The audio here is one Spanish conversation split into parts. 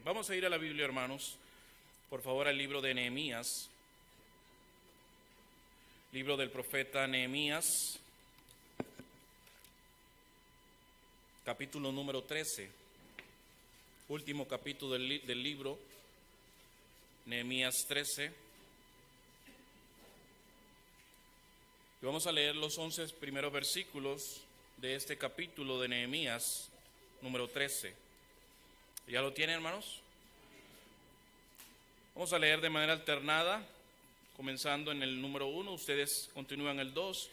Vamos a ir a la Biblia, hermanos. Por favor, al libro de Nehemías. Libro del profeta Nehemías. Capítulo número 13. Último capítulo del libro. Nehemías 13. Y vamos a leer los 11 primeros versículos de este capítulo de Nehemías número 13. ¿Ya lo tienen, hermanos? Vamos a leer de manera alternada, comenzando en el número 1, ustedes continúan el 2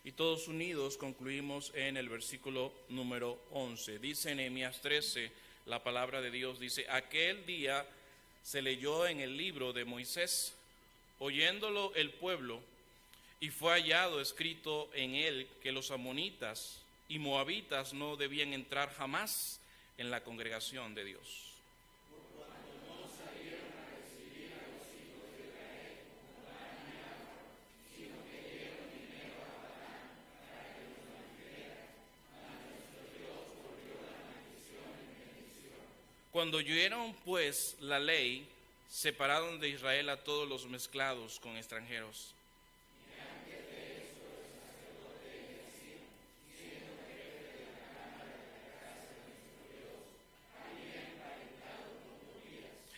y todos unidos concluimos en el versículo número 11. Dice Nehemías 13, la palabra de Dios dice: aquel día se leyó en el libro de Moisés, oyéndolo el pueblo, y fue hallado escrito en él que los amonitas y moabitas no debían entrar jamás en la congregación de Dios. Cuando oyeron pues la ley, separaron de Israel a todos los mezclados con extranjeros.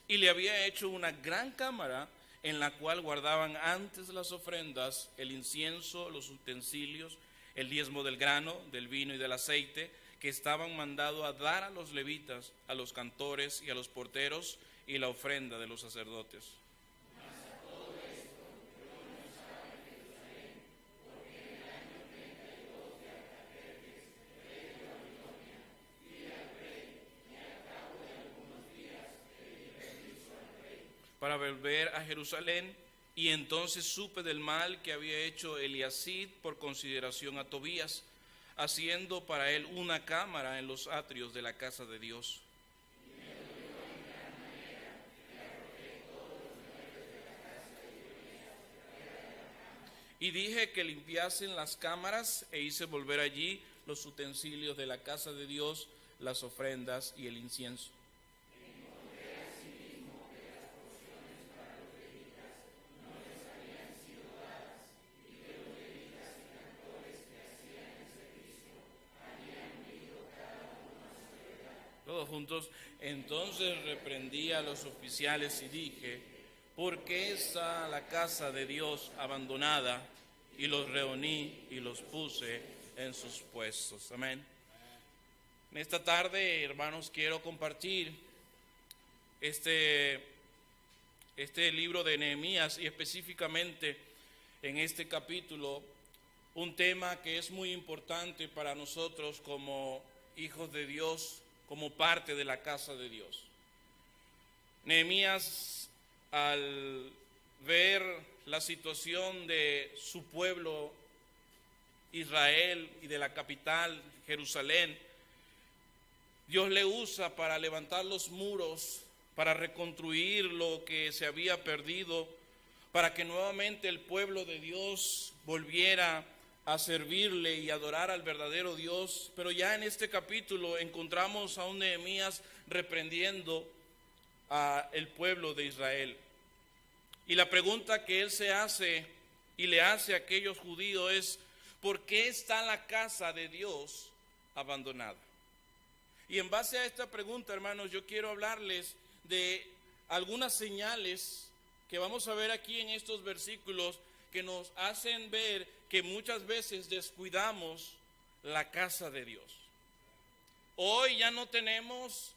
Y le había hecho una gran cámara en la cual guardaban antes las ofrendas, el incienso, los utensilios, el diezmo del grano, del vino y del aceite, que estaban mandados a dar a los levitas, a los cantores y a los porteros, y la ofrenda de los sacerdotes. Para volver a Jerusalén, y entonces supe del mal que había hecho Eliasid por consideración a Tobías, haciendo para él una cámara en los atrios de la casa de Dios. Y dije que limpiasen las cámaras, e hice volver allí los utensilios de la casa de Dios, las ofrendas y el incienso. Todos juntos. Entonces reprendí a los oficiales y dije: ¿por qué está la casa de Dios abandonada? Y los reuní y los puse en sus puestos. Amén. En esta tarde, hermanos, quiero compartir este libro de Nehemías, y específicamente en este capítulo, un tema que es muy importante para nosotros como hijos de Dios, como parte de la casa de Dios. Nehemías, al ver la situación de su pueblo Israel y de la capital Jerusalén, Dios le usa para levantar los muros, para reconstruir lo que se había perdido, para que nuevamente el pueblo de Dios volviera a servirle y adorar al verdadero Dios. Pero ya en este capítulo encontramos a un Nehemías reprendiendo al pueblo de Israel. Y la pregunta que él se hace y le hace a aquellos judíos es: ¿por qué está la casa de Dios abandonada? Y en base a esta pregunta, hermanos, yo quiero hablarles de algunas señales que vamos a ver aquí en estos versículos, que nos hacen ver que muchas veces descuidamos la casa de Dios. Hoy ya no tenemos,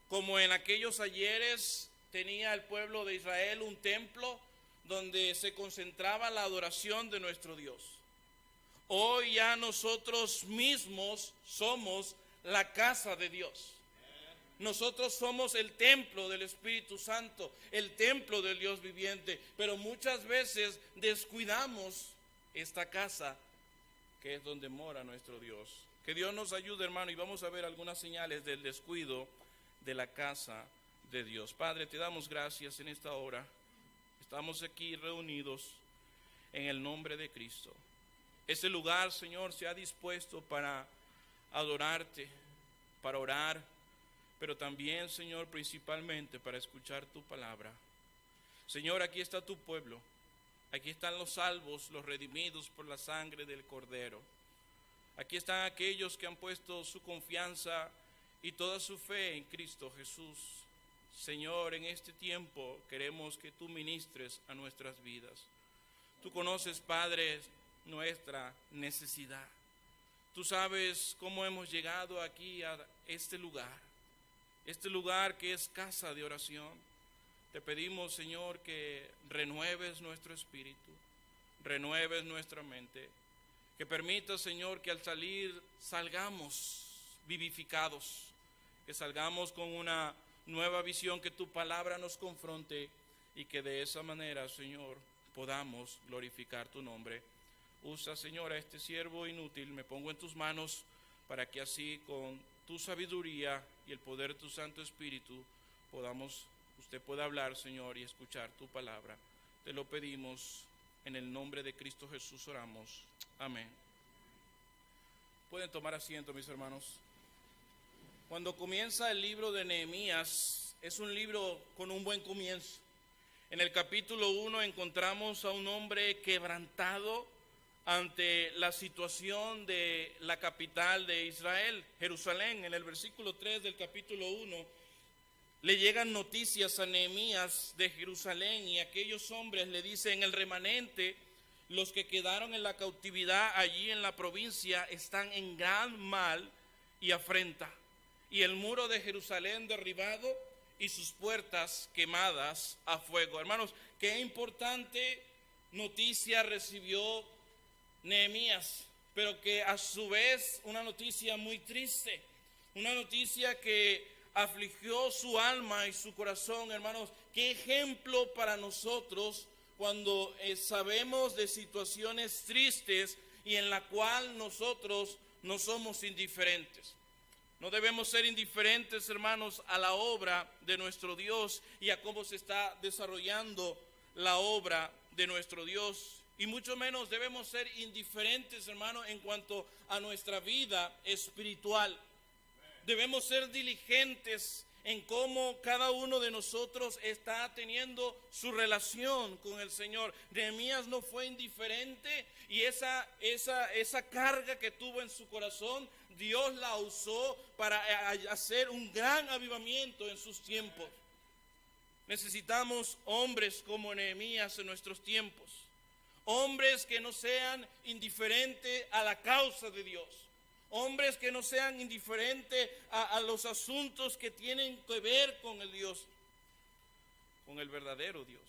como en aquellos ayeres tenía el pueblo de Israel, un templo donde se concentraba la adoración de nuestro Dios. Hoy ya nosotros mismos somos la casa de Dios. Nosotros somos el templo del Espíritu Santo, el templo del Dios viviente, pero muchas veces descuidamos esta casa que es donde mora nuestro Dios. Que Dios nos ayude, hermano, y vamos a ver algunas señales del descuido de la casa de Dios. Padre, te damos gracias en esta hora. Estamos aquí reunidos en el nombre de Cristo. Este lugar, Señor, se ha dispuesto para adorarte, para orar, pero también, Señor, principalmente para escuchar tu palabra. Señor, aquí está tu pueblo, aquí están los salvos, los redimidos por la sangre del Cordero. Aquí están aquellos que han puesto su confianza y toda su fe en Cristo Jesús. Señor, en este tiempo queremos que tú ministres a nuestras vidas. Tú conoces, Padre, nuestra necesidad. Tú sabes cómo hemos llegado aquí a este lugar que es casa de oración. Te pedimos, Señor, que renueves nuestro espíritu, renueves nuestra mente, que permita, Señor, que al salir salgamos vivificados, que salgamos con una nueva visión, que tu palabra nos confronte y que de esa manera, Señor, podamos glorificar tu nombre. Usa, Señor, a este siervo inútil, me pongo en tus manos para que así con tu sabiduría y el poder de tu Santo Espíritu usted pueda hablar, Señor, y escuchar tu palabra. Te lo pedimos en el nombre de Cristo Jesús oramos. Amén. Pueden tomar asiento, mis hermanos. Cuando comienza el libro de Nehemías, es un libro con un buen comienzo. En el capítulo 1 encontramos a un hombre quebrantado ante la situación de la capital de Israel, Jerusalén. En el versículo 3 del capítulo 1 le llegan noticias a Nehemías de Jerusalén y aquellos hombres le dicen: el remanente, los que quedaron en la cautividad allí en la provincia, están en gran mal y afrenta, y el muro de Jerusalén derribado y sus puertas quemadas a fuego. Hermanos, qué importante noticia recibió Nehemías, pero que a su vez una noticia muy triste, una noticia que afligió su alma y su corazón. Hermanos, qué ejemplo para nosotros cuando sabemos de situaciones tristes y en la cual nosotros no somos indiferentes. No debemos ser indiferentes, hermanos, a la obra de nuestro Dios y a cómo se está desarrollando la obra de nuestro Dios. Y mucho menos debemos ser indiferentes, hermanos, en cuanto a nuestra vida espiritual. Debemos ser diligentes en cómo cada uno de nosotros está teniendo su relación con el Señor. Nehemías no fue indiferente y esa carga que tuvo en su corazón, Dios la usó para hacer un gran avivamiento en sus tiempos. Necesitamos hombres como Nehemías en nuestros tiempos. Hombres que no sean indiferentes a la causa de Dios. Hombres que no sean indiferentes a los asuntos que tienen que ver con el Dios, con el verdadero Dios.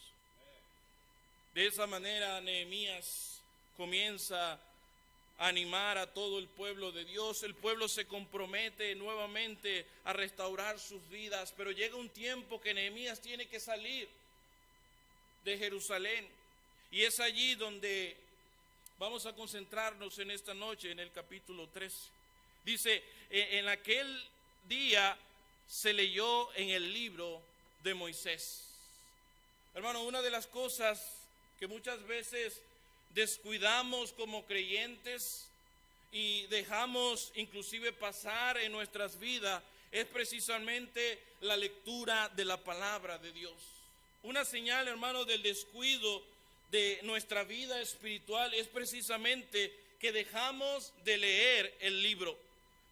De esa manera Nehemías comienza a animar a todo el pueblo de Dios. El pueblo se compromete nuevamente a restaurar sus vidas, pero llega un tiempo que Nehemías tiene que salir de Jerusalén. Y es allí donde vamos a concentrarnos en esta noche, en el capítulo 13. Dice, en aquel día se leyó en el libro de Moisés. Hermano, una de las cosas que muchas veces descuidamos como creyentes y dejamos inclusive pasar en nuestras vidas es precisamente la lectura de la palabra de Dios. Una señal, hermano, del descuido de nuestra vida espiritual es precisamente que dejamos de leer el libro.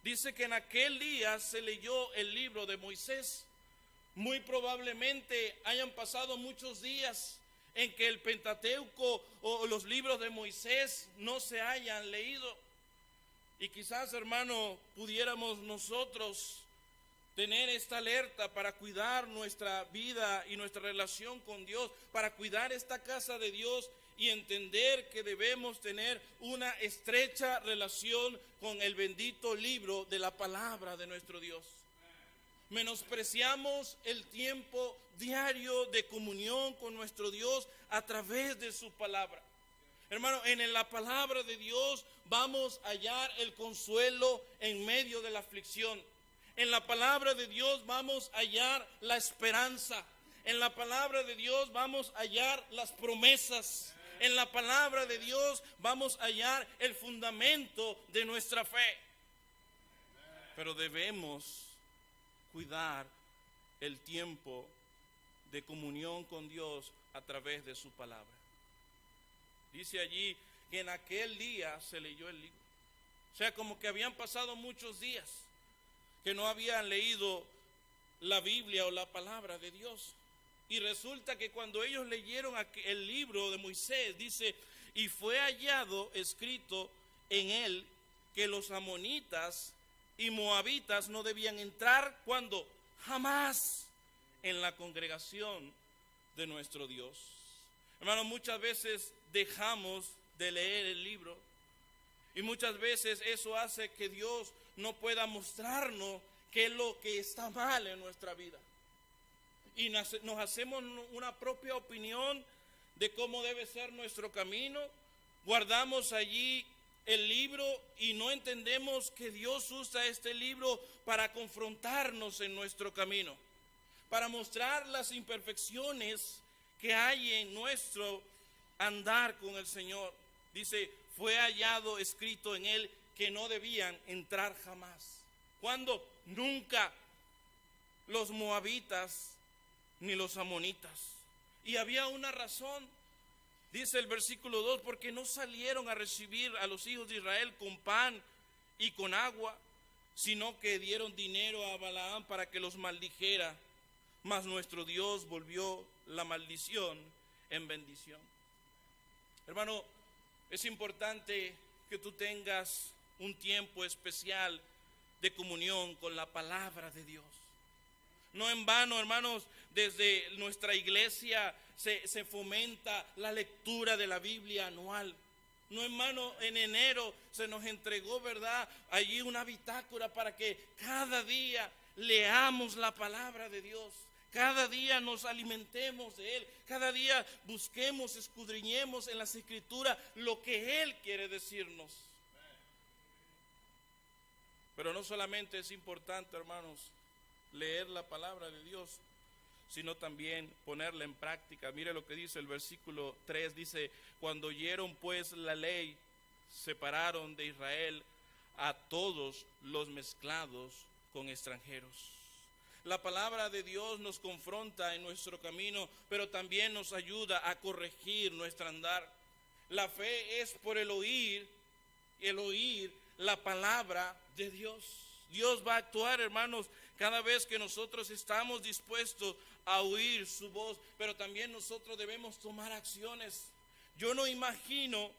Dice que en aquel día se leyó el libro de Moisés. Muy probablemente hayan pasado muchos días en que el Pentateuco o los libros de Moisés no se hayan leído. Y quizás, hermano, pudiéramos nosotros tener esta alerta para cuidar nuestra vida y nuestra relación con Dios, para cuidar esta casa de Dios y entender que debemos tener una estrecha relación con el bendito libro de la palabra de nuestro Dios. Menospreciamos el tiempo diario de comunión con nuestro Dios a través de su palabra. Hermano, en la palabra de Dios vamos a hallar el consuelo en medio de la aflicción. En la palabra de Dios vamos a hallar la esperanza. En la palabra de Dios vamos a hallar las promesas. En la palabra de Dios vamos a hallar el fundamento de nuestra fe. Pero debemos cuidar el tiempo de comunión con Dios a través de su palabra. Dice allí que en aquel día se leyó el libro. O sea, como que habían pasado muchos días que no habían leído la Biblia o la palabra de Dios. Y resulta que cuando ellos leyeron el libro de Moisés, dice, y fue hallado escrito en él que los amonitas y moabitas no debían entrar cuando jamás en la congregación de nuestro Dios. Hermanos, muchas veces dejamos de leer el libro y muchas veces eso hace que Dios no pueda mostrarnos qué es lo que está mal en nuestra vida. Y nos hacemos una propia opinión de cómo debe ser nuestro camino. Guardamos allí el libro y no entendemos que Dios usa este libro para confrontarnos en nuestro camino, para mostrar las imperfecciones que hay en nuestro andar con el Señor. Dice, fue hallado escrito en él que no debían entrar jamás. ¿Cuándo? Nunca los moabitas ni los amonitas. Y había una razón. Dice el versículo 2, porque no salieron a recibir a los hijos de Israel con pan y con agua, sino que dieron dinero a Balaam para que los maldijera. Mas nuestro Dios volvió la maldición en bendición. Hermano, es importante que tú tengas un tiempo especial de comunión con la palabra de Dios. No en vano, hermanos, desde nuestra iglesia se fomenta la lectura de la Biblia anual. No en vano, en enero se nos entregó, ¿verdad?, allí una bitácora para que cada día leamos la palabra de Dios. Cada día nos alimentemos de Él. Cada día busquemos, escudriñemos en las Escrituras lo que Él quiere decirnos. Pero no solamente es importante, hermanos, leer la palabra de Dios, sino también ponerla en práctica. Mire lo que dice el versículo 3, dice, cuando oyeron pues la ley, separaron de Israel a todos los mezclados con extranjeros. La palabra de Dios nos confronta en nuestro camino, pero también nos ayuda a corregir nuestro andar. La fe es por el oír la palabra de Dios. Dios va a actuar, hermanos, cada vez que nosotros estamos dispuestos a oír su voz, pero también nosotros debemos tomar acciones. Yo no imagino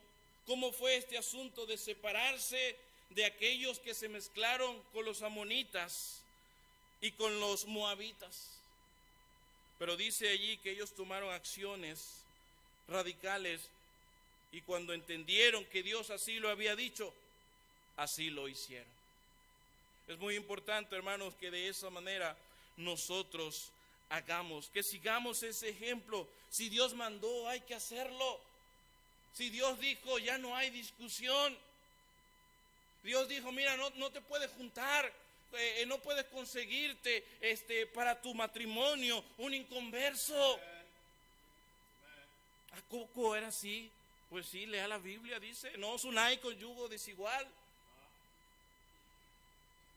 cómo fue este asunto de separarse de aquellos que se mezclaron con los amonitas y con los moabitas. Pero dice allí que ellos tomaron acciones radicales y cuando entendieron que Dios así lo había dicho, así lo hicieron. Es muy importante, hermanos, que de esa manera nosotros hagamos, que sigamos ese ejemplo. Si Dios mandó, hay que hacerlo. Si Dios dijo, ya no hay discusión. Dios dijo, mira, no te puedes juntar, no puedes conseguirte para tu matrimonio un inconverso. ¿A poco era así? Pues sí, lea la Biblia, dice, no os unáis con yugo desigual.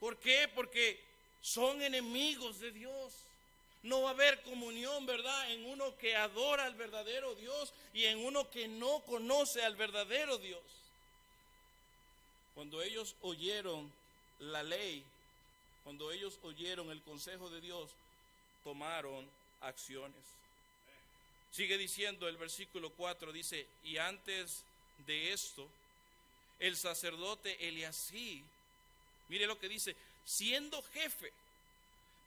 ¿Por qué? Porque son enemigos de Dios. No va a haber comunión, ¿verdad?, en uno que adora al verdadero Dios y en uno que no conoce al verdadero Dios. Cuando ellos oyeron la ley, cuando ellos oyeron el consejo de Dios, tomaron acciones. Sigue diciendo el versículo 4, dice, y antes de esto, el sacerdote Eliasib, mire lo que dice, siendo jefe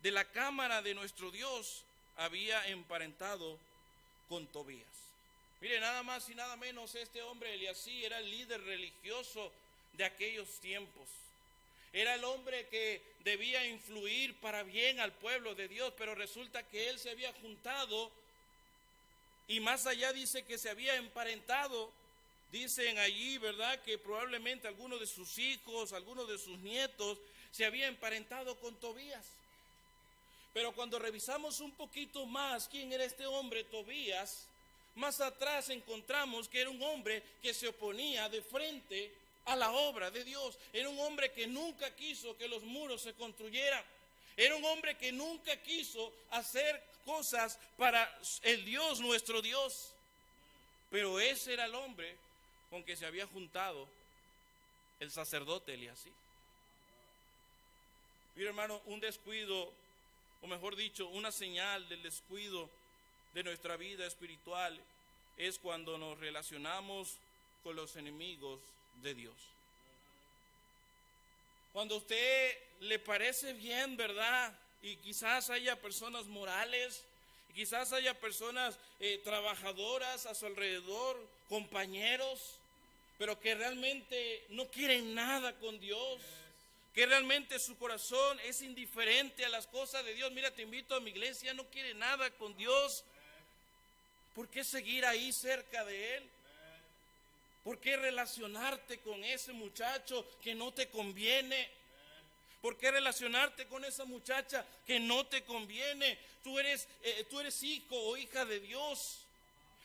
de la cámara de nuestro Dios, había emparentado con Tobías. Mire, nada más y nada menos, este hombre Eliasib era el líder religioso de aquellos tiempos. Era el hombre que debía influir para bien al pueblo de Dios, pero resulta que él se había juntado y más allá dice que se había emparentado. Dicen allí, ¿verdad?, que probablemente algunos de sus hijos, algunos de sus nietos se había emparentado con Tobías. Pero cuando revisamos un poquito más quién era este hombre Tobías, más atrás encontramos que era un hombre que se oponía de frente a la obra de Dios. Era un hombre que nunca quiso que los muros se construyeran. Era un hombre que nunca quiso hacer cosas para el Dios, nuestro Dios. Pero ese era el hombre con que se había juntado el sacerdote Eliasí. Mira, hermano, un descuido, o mejor dicho, una señal del descuido de nuestra vida espiritual es cuando nos relacionamos con los enemigos de Dios. Cuando a usted le parece bien, ¿verdad? Y quizás haya personas morales, y quizás haya personas trabajadoras a su alrededor, compañeros, pero que realmente no quieren nada con Dios, que realmente su corazón es indiferente a las cosas de Dios. Mira, te invito a mi iglesia, no quiere nada con Dios. ¿Por qué seguir ahí cerca de Él? ¿Por qué relacionarte con ese muchacho que no te conviene? ¿Por qué relacionarte con esa muchacha que no te conviene? Tú eres hijo o hija de Dios.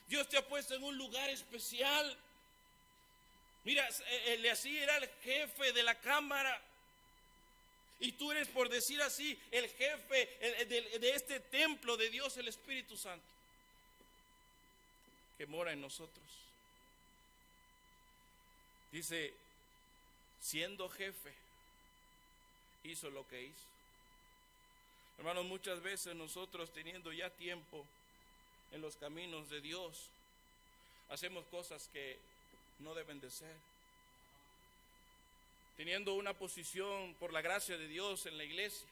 Dios te ha puesto en un lugar especial. Mira, Eliasí era el jefe de la cámara. Y tú eres, por decir así, el jefe de este templo de Dios, el Espíritu Santo, que mora en nosotros. Dice, siendo jefe, hizo lo que hizo. Hermanos, muchas veces nosotros, teniendo ya tiempo en los caminos de Dios, hacemos cosas que no deben de ser. Teniendo una posición por la gracia de Dios en la iglesia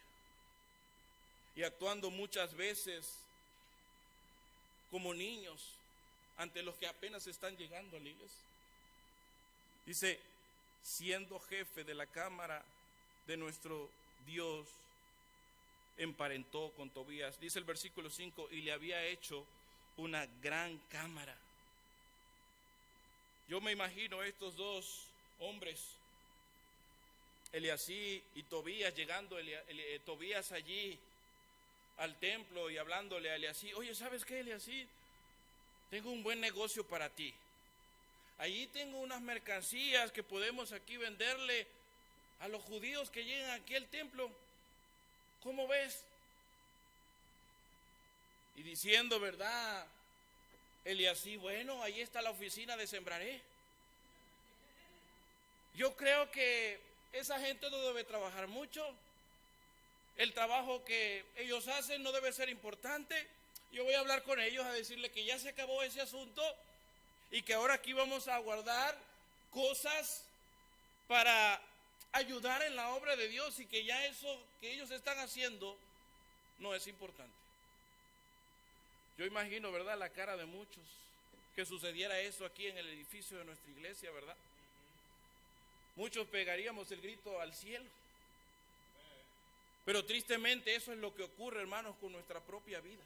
y actuando muchas veces como niños ante los que apenas están llegando a la iglesia. Dice, siendo jefe de la cámara de nuestro Dios, emparentó con Tobías. Dice el versículo 5, y le había hecho una gran cámara. Yo me imagino estos dos hombres, Eliasí y Tobías, llegando Tobías allí al templo y hablándole a Eliasí. Oye, ¿sabes qué, Eliasí? Tengo un buen negocio para ti. Allí tengo unas mercancías que podemos aquí venderle a los judíos que llegan aquí al templo. ¿Cómo ves? Y diciendo, ¿verdad? Eliasí, bueno, ahí está la oficina de Sembraré. Yo creo que esa gente no debe trabajar mucho. El trabajo que ellos hacen no debe ser importante. Yo voy a hablar con ellos a decirle que ya se acabó ese asunto y que ahora aquí vamos a guardar cosas para ayudar en la obra de Dios y que ya eso que ellos están haciendo no es importante. Yo imagino, ¿verdad?, la cara de muchos que sucediera eso aquí en el edificio de nuestra iglesia, ¿verdad? Muchos pegaríamos el grito al cielo. Pero tristemente eso es lo que ocurre, hermanos, con nuestra propia vida.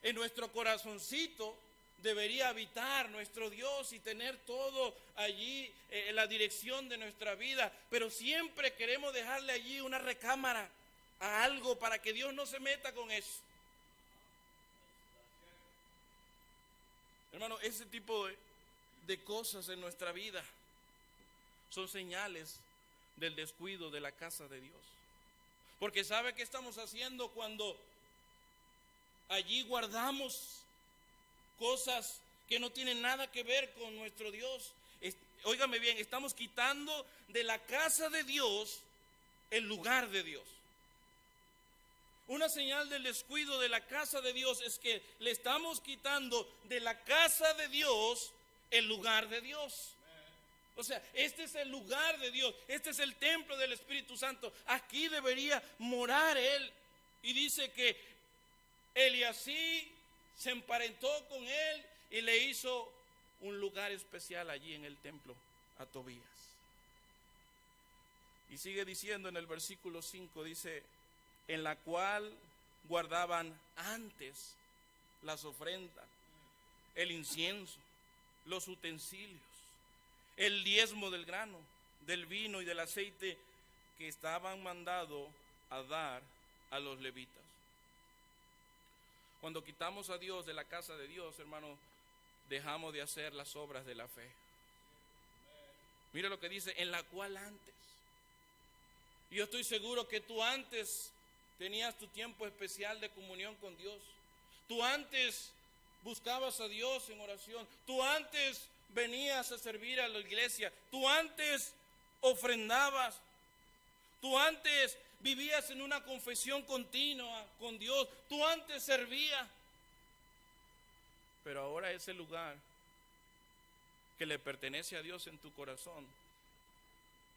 En nuestro corazoncito debería habitar nuestro Dios y tener todo allí en la dirección de nuestra vida, pero siempre queremos dejarle allí una recámara a algo para que Dios no se meta con eso. Hermano, ese tipo de cosas en nuestra vida son señales del descuido de la casa de Dios. Porque ¿sabe qué estamos haciendo cuando allí guardamos cosas que no tienen nada que ver con nuestro Dios? Óigame bien, estamos quitando de la casa de Dios el lugar de Dios. Una señal del descuido de la casa de Dios es que le estamos quitando de la casa de Dios el lugar de Dios. O sea, este es el lugar de Dios, este es el templo del Espíritu Santo. Aquí debería morar Él. Y dice que Eliasí se emparentó con él y le hizo un lugar especial allí en el templo a Tobías. Y sigue diciendo en el versículo 5, dice, en la cual guardaban antes las ofrendas, el incienso, los utensilios, el diezmo del grano, del vino y del aceite que estaban mandados a dar a los levitas. Cuando quitamos a Dios de la casa de Dios, hermano, dejamos de hacer las obras de la fe. Mira lo que dice, en la cual antes. Yo estoy seguro que tú antes tenías tu tiempo especial de comunión con Dios. Tú antes buscabas a Dios en oración. Tú antes venías a servir a la iglesia. Tú antes ofrendabas. Tú antes vivías en una confesión continua con Dios. Tú antes servías. Pero ahora ese lugar que le pertenece a Dios en tu corazón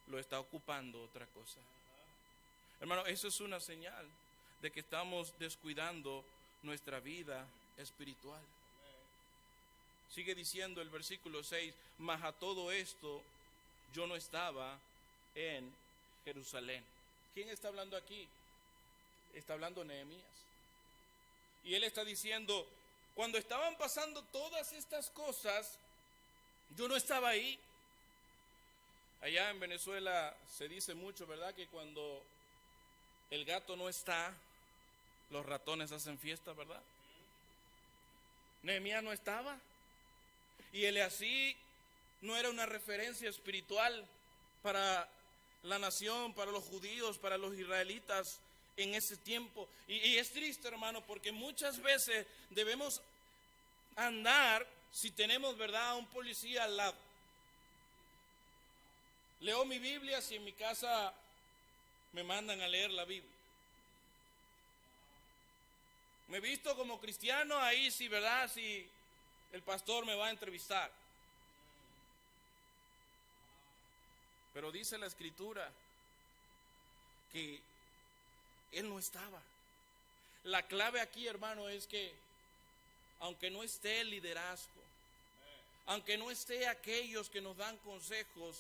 lo está ocupando otra cosa. Hermano, eso es una señal de que estamos descuidando nuestra vida espiritual. Sigue diciendo el versículo 6, mas a todo esto yo no estaba en Jerusalén. ¿Quién está hablando aquí? Está hablando Nehemías. Y él está diciendo, cuando estaban pasando todas estas cosas, yo no estaba ahí. Allá en Venezuela se dice mucho, ¿verdad? Que cuando el gato no está, los ratones hacen fiesta, ¿verdad? Nehemías no estaba. Y así no era una referencia espiritual para la nación, para los judíos, para los israelitas en ese tiempo. Y es triste, hermano, porque muchas veces debemos andar, si tenemos, ¿verdad?, a un policía al lado. Leo mi Biblia si en mi casa me mandan a leer la Biblia. Me he visto como cristiano ahí, sí, ¿verdad? Si el pastor me va a entrevistar. Pero dice la Escritura que él no estaba. La clave aquí, hermano, es que aunque no esté el liderazgo, aunque no esté aquellos que nos dan consejos,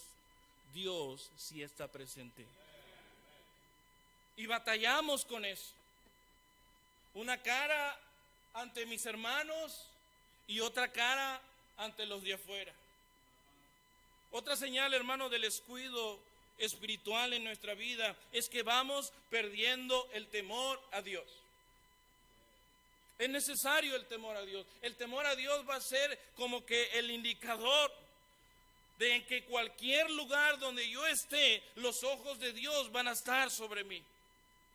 Dios sí está presente. Y batallamos con eso. Una cara ante mis hermanos y otra cara ante los de afuera. Otra señal, hermano, del descuido espiritual en nuestra vida es que vamos perdiendo el temor a Dios. Es necesario el temor a Dios. El temor a Dios va a ser como que el indicador de que cualquier lugar donde yo esté, los ojos de Dios van a estar sobre mí.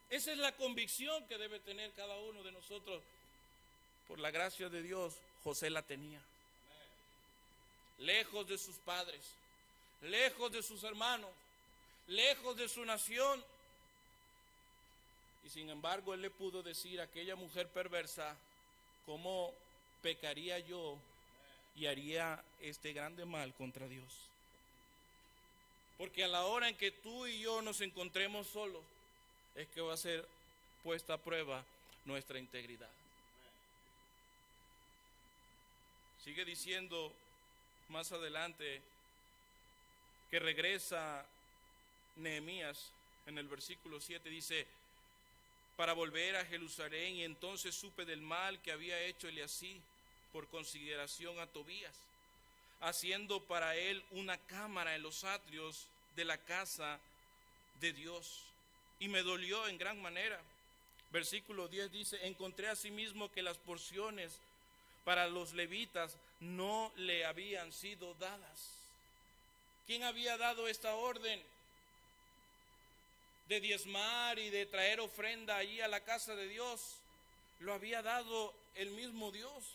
Esa es la convicción que debe tener cada uno de nosotros. Por la gracia de Dios, José la tenía. Lejos de sus padres, lejos de sus hermanos, lejos de su nación. Y sin embargo, él le pudo decir a aquella mujer perversa, ¿cómo pecaría yo y haría este grande mal contra Dios? Porque a la hora en que tú y yo nos encontremos solos, es que va a ser puesta a prueba nuestra integridad. Sigue diciendo más adelante que regresa Nehemías en el versículo 7, dice, para volver a Jerusalén, y entonces supe del mal que había hecho Eliasib por consideración a Tobías, haciendo para él una cámara en los atrios de la casa de Dios. Y me dolió en gran manera. Versículo 10 dice, encontré asimismo que las porciones para los levitas no le habían sido dadas. ¿Quién había dado esta orden de diezmar y de traer ofrenda allí a la casa de Dios? Lo había dado el mismo Dios.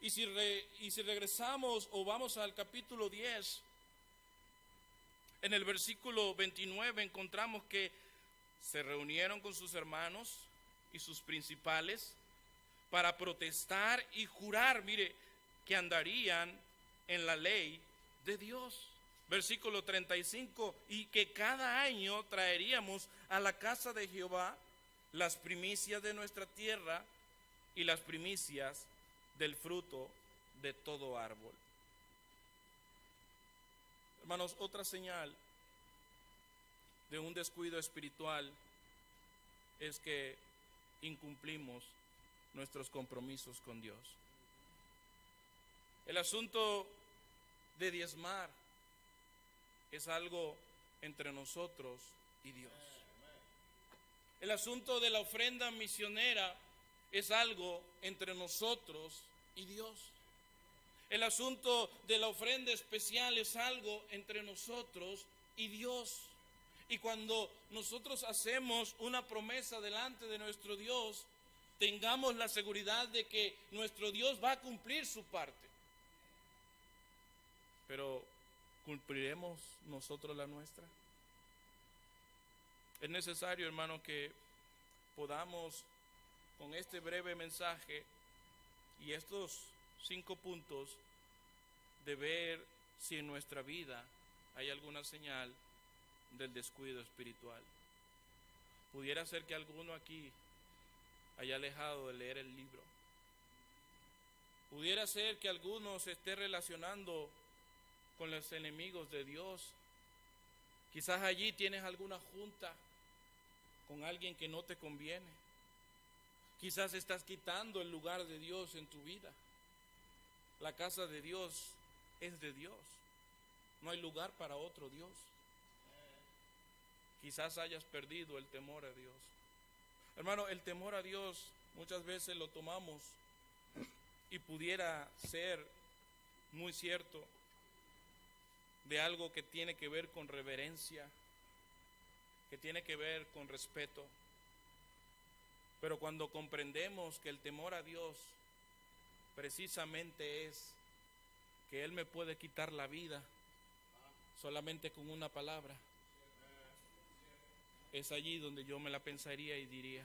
Y si regresamos o vamos al capítulo 10, en el versículo 29 encontramos que se reunieron con sus hermanos y sus principales para protestar y jurar, mire, que andarían en la ley de Dios. Versículo 35, y que cada año traeríamos a la casa de Jehová las primicias de nuestra tierra y las primicias del fruto de todo árbol. Hermanos, otra señal de un descuido espiritual es que incumplimos nuestros compromisos con Dios. El asunto de diezmar es algo entre nosotros y Dios. El asunto de la ofrenda misionera es algo entre nosotros y Dios. El asunto de la ofrenda especial es algo entre nosotros y Dios. Y cuando nosotros hacemos una promesa delante de nuestro Dios, tengamos la seguridad de que nuestro Dios va a cumplir su parte. Pero ¿cumpliremos nosotros la nuestra? Es necesario, hermano, que podamos con este breve mensaje y estos 5 puntos de ver si en nuestra vida hay alguna señal del descuido espiritual. Pudiera ser que alguno aquí haya alejado de leer el libro. Pudiera ser que alguno se esté relacionando con los enemigos de Dios. Quizás allí tienes alguna junta con alguien que no te conviene. Quizás estás quitando el lugar de Dios en tu vida. La casa de Dios es de Dios. No hay lugar para otro Dios. Quizás hayas perdido el temor a Dios. Hermano, el temor a Dios muchas veces lo tomamos y pudiera ser muy cierto de algo que tiene que ver con reverencia, que tiene que ver con respeto. Pero cuando comprendemos que el temor a Dios precisamente es que Él me puede quitar la vida solamente con una palabra, es allí donde yo me la pensaría y diría,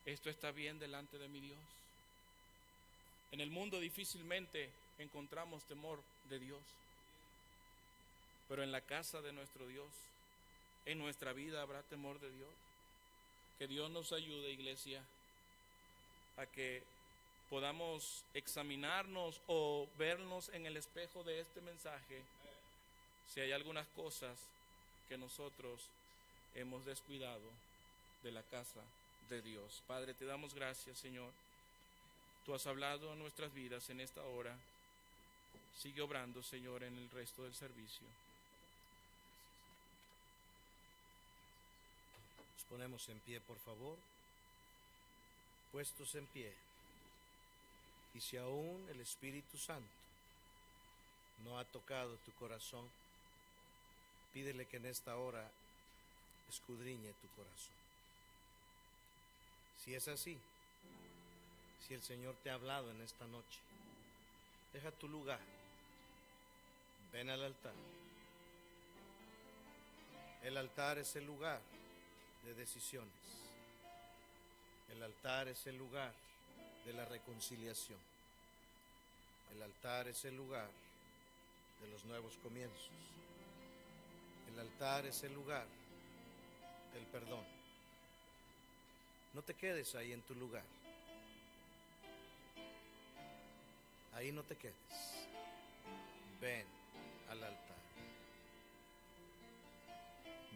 esto está bien delante de mi Dios. En el mundo difícilmente encontramos temor de Dios, pero en la casa de nuestro Dios, en nuestra vida habrá temor de Dios. Que Dios nos ayude, iglesia, a que podamos examinarnos o vernos en el espejo de este mensaje si hay algunas cosas que nosotros hemos descuidado de la casa de Dios. Padre, te damos gracias, Señor. Tú has hablado a nuestras vidas en esta hora. Sigue obrando, Señor, en el resto del servicio. Nos ponemos en pie, por favor. Puestos en pie. Y si aún el Espíritu Santo no ha tocado tu corazón, pídele que en esta hora escudriñe tu corazón. Si es así, si el Señor te ha hablado en esta noche, deja tu lugar, ven al altar. El altar es el lugar de decisiones. El altar es el lugar de la reconciliación. El altar es el lugar de los nuevos comienzos. El altar es el lugar del perdón. No te quedes ahí en tu lugar. Ahí no te quedes. Ven al altar.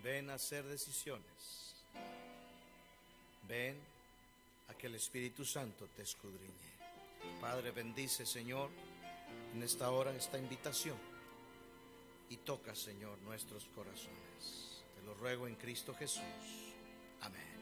Ven a hacer decisiones. Ven a que el Espíritu Santo te escudriñe. Padre, bendice, Señor, en esta hora esta invitación y toca, Señor, nuestros corazones. Te lo ruego en Cristo Jesús. Amén.